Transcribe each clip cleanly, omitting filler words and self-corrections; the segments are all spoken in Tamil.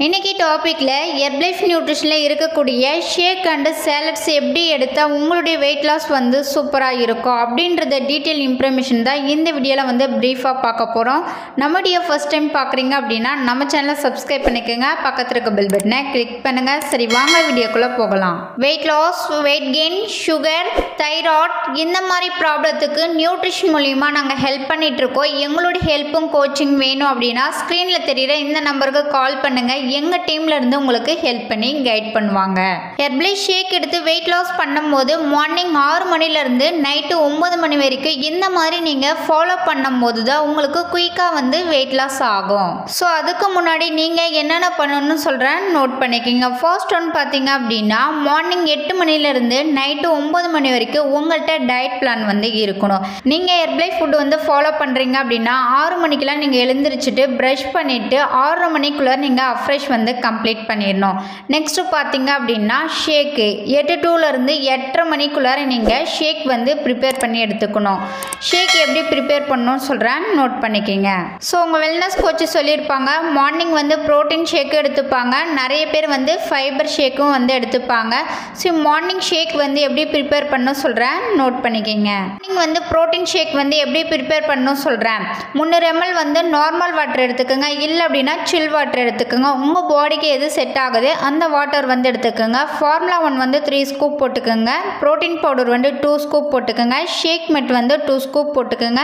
இன்னைக்கு டாபிக்ல ஹெர்பலைஃப் நியூட்ரிஷன்ல இருக்கக்கூடிய ஷேக் அண்ட் சாலட்ஸ் எப்படி எடுத்தா உங்களுடைய வெயிட் லாஸ் வந்து சூப்பரா இருக்கும் அப்படின்றத டீடைல் இன்ஃபர்மேஷன் தான் இந்த வீடியோல வந்து பிரீஃபா பார்க்க போறோம். நம்ம வீடியோ ஃபர்ஸ்ட் டைம் பார்க்குறீங்க அப்படின்னா நம்ம சேனலை சப்ஸ்கிரைப் பண்ணிக்கோங்க, பக்கத்துல இருக்க பெல் பட்டனை கிளிக் பண்ணுங்க. சரி வாங்க வீடியோக்குள்ள போகலாம். Weight loss, weight gain, sugar, thyroid இந்த மாதிரி ப்ராப்ளத்துக்கு நியூட்ரிஷன் மூலியமா நாங்கள் ஹெல்ப் பண்ணிட்டு இருக்கோம். எங்களுடைய ஹெல்ப்பும் கோச்சிங் வேணும் அப்படின்னா ஸ்க்ரீன்ல தெரியுற இந்த நம்பருக்கு கால் பண்ணுங்க. எங்கள் டீம்ல இருந்து உங்களுக்கு ஹெல்ப் பண்ணி கைட் பண்ணுவாங்க. ஹெர்பலைஃப் ஷேக் எடுத்து வெயிட் லாஸ் பண்ணும்போது மார்னிங் 6 மணிலேருந்து நைட்டு 9 மணி வரைக்கும் இந்த மாதிரி நீங்கள் ஃபாலோ பண்ணும்போது தான் உங்களுக்கு குயிக்காக வந்து வெயிட் லாஸ் ஆகும். ஸோ அதுக்கு முன்னாடி நீங்கள் என்னென்ன பண்ணணும்னு சொல்கிறேன், நோட் பண்ணிக்கிங்க. ஃபர்ஸ்ட் ஒன் பார்த்தீங்க அப்படின்னா மார்னிங் 8 மணிலேருந்து நைட்டு 9 மணி வரைக்கும் உங்கள்கிட்ட டயட் பிளான் வந்து இருக்கணும். நீங்கள் ஹெர்பலைஃப் ஃபுட் வந்து ஃபாலோ பண்ணுறீங்க அப்படின்னா 6 மணிக்கெலாம் நீங்கள் எழுந்திரிச்சிட்டு ப்ரஷ் பண்ணிவிட்டு 6:30 மணிக்குள்ளே நீங்கள் அஃப்ரெஷ் வந்து கம்ப்ளீட் பண்ணிடணும். நெக்ஸ்ட் பார்த்தீங்க அப்படின்னா ஷேக்கு 8 to 8:30 மணிக்குள்ளார நீங்கள் ஷேக் வந்து ப்ரிப்பேர் பண்ணி எடுத்துக்கணும். ஷேக் எப்படி ப்ரிப்பேர் பண்ணணும்னு சொல்கிறேன், நோட் பண்ணிக்கிங்க. ஸோ உங்கள் வெல்னஸ் கோச்சு சொல்லியிருப்பாங்க மார்னிங் வந்து ப்ரோட்டீன் ஷேக்கு எடுத்துப்பாங்க, நிறைய பேர் வந்து ஃபைபர் ஷேக்கும் வந்து எடுத்துப்பாங்க. ஸோ மார்னிங் ஷேக் வந்து எப்படி ப்ரிப்பேர் பண்ணணும் சொல்கிறேன், நோட் பண்ணிக்கிங்க. மார்னிங் வந்து ப்ரோட்டீன் ஷேக் வந்து எப்படி ப்ரிப்பேர் பண்ணணும் சொல்கிறேன். 300 ml வந்து நார்மல் வாட்டர் எடுத்துக்கோங்க, இல்லை அப்படின்னா சில் வாட்டர் எடுத்துக்கோங்க. உங்கள் பாடிக்கு எது செட் ஆகுது அந்த வாட்டர் வந்து எடுத்துக்கோங்க. ஃபார்முலா 1 வந்து 3 ஸ்கூப் போட்டுக்கோங்க, ப்ரோட்டீன் பவுடர் வந்து 2 ஸ்கூப் போட்டுக்கோங்க, ஷேக் மெட் வந்து 2 ஸ்கூப் போட்டுக்கோங்க.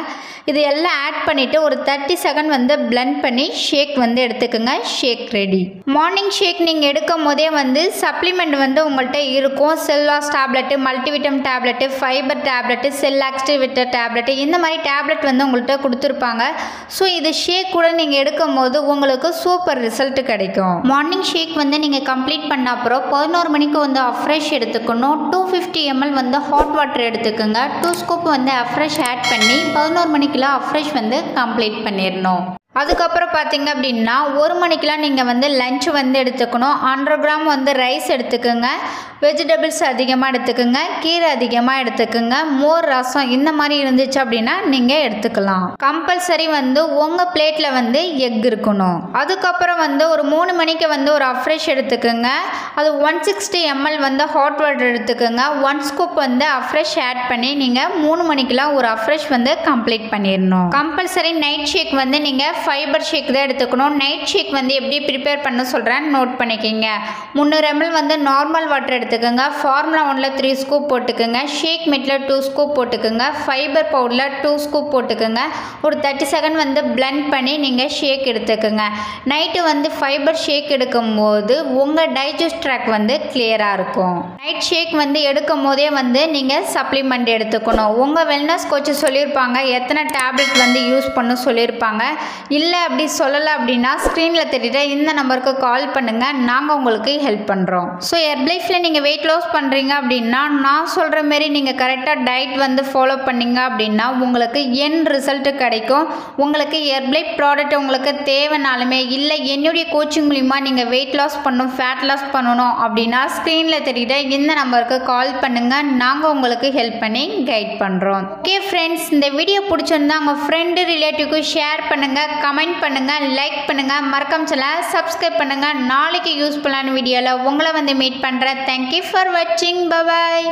இது எல்லாம் ஆட் பண்ணிவிட்டு ஒரு 30 செகண்ட் வந்து பிளெண்ட் பண்ணி ஷேக் வந்து எடுத்துக்கோங்க. ஷேக் ரெடி. மார்னிங் ஷேக் நீங்கள் எடுக்கும் போதே வந்து சப்ளிமெண்ட் வந்து உங்கள்கிட்ட இருக்கும். செல்லாஸ் tablet, multivitamin tablet, fibre tablet, cell activator tablet, இந்த மாதிரி டேப்லெட் வந்து உங்கள்கிட்ட கொடுத்துருப்பாங்க. ஸோ இது ஷேக் கூட நீங்கள் எடுக்கும் போது உங்களுக்கு சூப்பர் ரிசல்ட் கிடைக்கும். மார்னிங் ஷேக் வந்து நீங்கள் கம்ப்ளீட் பண்ண அப்புறம் 11 மணிக்கு வந்து அஃப்ரெஷ் எடுத்துக்கணும். 250 ml வந்து ஹாட் வாட்டர் எடுத்துக்கோங்க. 2 ஸ்கூப் வந்து அஃப்ரெஷ் ஆட் பண்ணி 11 மணிக்குள்ள அஃப்ரெஷ் வந்து கம்ப்ளீட் பண்ணிடணும். அதுக்கப்புறம் பார்த்தீங்க அப்படின்னா 1 மணிக்கெலாம் நீங்கள் வந்து லஞ்ச் வந்து எடுத்துக்கணும். 100 கிராம் வந்து ரைஸ் எடுத்துக்கோங்க, வெஜிடபிள்ஸ் அதிகமாக எடுத்துக்கோங்க, கீரை அதிகமாக எடுத்துக்கோங்க, மோர், ரசம் இந்த மாதிரி இருந்துச்சு அப்படின்னா நீங்கள் எடுத்துக்கலாம். கம்பல்சரி வந்து உங்கள் பிளேட்டில் வந்து எக் இருக்கணும். அதுக்கப்புறம் வந்து ஒரு 3 மணிக்கு வந்து ஒரு அஃப்ரெஷ் எடுத்துக்கோங்க. அது 160 ml வந்து ஹாட் வாட்டர் எடுத்துக்கோங்க. 1 ஸ்கூப் வந்து அஃப்ரெஷ் ஆட் பண்ணி நீங்கள் 3 மணிக்கெலாம் ஒரு அஃப்ரெஷ் வந்து கம்ப்ளீட் பண்ணிடணும். கம்பல்சரி நைட் ஷேக் வந்து நீங்கள் ஃபைபர் ஷேக் தான் எடுத்துக்கணும். நைட் ஷேக் வந்து எப்படி ப்ரிப்பேர் பண்ண சொல்கிறேன், நோட் பண்ணிக்கிங்க. 300 ml வந்து நார்மல் வாட்டர் எடுத்துக்கோங்க. ஃபார்முலா 1ல் 3 ஸ்கூப் போட்டுக்கோங்க, ஷேக் மெட்டில் 2 ஸ்கூப் போட்டுக்கோங்க, ஃபைபர் பவுடரில் 2 ஸ்கூப் போட்டுக்கோங்க. ஒரு 30 செகண்ட் வந்து பிளெண்ட் பண்ணி நீங்கள் ஷேக் எடுத்துக்கோங்க. நைட்டு வந்து ஃபைபர் ஷேக் எடுக்கும்போது உங்கள் டைஜஸ்ட் ட்ராக் வந்து கிளியராக இருக்கும். நைட் ஷேக் வந்து எடுக்கும் போதே வந்து நீங்கள் சப்ளிமெண்ட் எடுத்துக்கணும். உங்கள் வெல்னஸ் கோச்சு சொல்லியிருப்பாங்க எத்தனை டேப்லெட் வந்து யூஸ் பண்ண சொல்லியிருப்பாங்க. இல்லை அப்படி சொல்லலை அப்படின்னா ஸ்க்ரீனில் தெரியுற இந்த நம்பருக்கு கால் பண்ணுங்கள், நாங்கள் உங்களுக்கு ஹெல்ப் பண்ணுறோம். ஸோ ஹெர்பலைஃப்பில் நீங்கள் வெயிட் லாஸ் பண்ணுறீங்க அப்படின்னா நான் சொல்கிற மாரி நீங்கள் கரெக்டாக டயட் வந்து ஃபாலோ பண்ணிங்க அப்படின்னா உங்களுக்கு என் ரிசல்ட்டு கிடைக்கும். உங்களுக்கு ஹெர்பலைஃப் ப்ராடக்ட் உங்களுக்கு தேவைனாலுமே இல்லை என்னுடைய கோச்சிங் மூலிமா நீங்கள் வெயிட் லாஸ் பண்ணணும், ஃபேட் லாஸ் பண்ணணும் அப்படின்னா ஸ்க்ரீனில் தெரியுற இந்த நம்பருக்கு கால் பண்ணுங்கள், நாங்கள் உங்களுக்கு ஹெல்ப் பண்ணி கைட் பண்ணுறோம். ஓகே ஃப்ரெண்ட்ஸ், இந்த வீடியோ பிடிச்சிருந்தா உங்கள் ஃப்ரெண்டு ரிலேட்டிவ்க்கு ஷேர் பண்ணுங்கள், கமெண்ட் பண்ணுங்கள், லைக் பண்ணுங்கள், மறக்காம சேனலை சப்ஸ்கிரைப் பண்ணுங்கள். நாளைக்கு யூஸ்ஃபுல்லான வீடியோவில் உங்களை வந்து மீட் பண்ணுறேன். தேங்க்யூ ஃபார் வாட்சிங். Bye bye.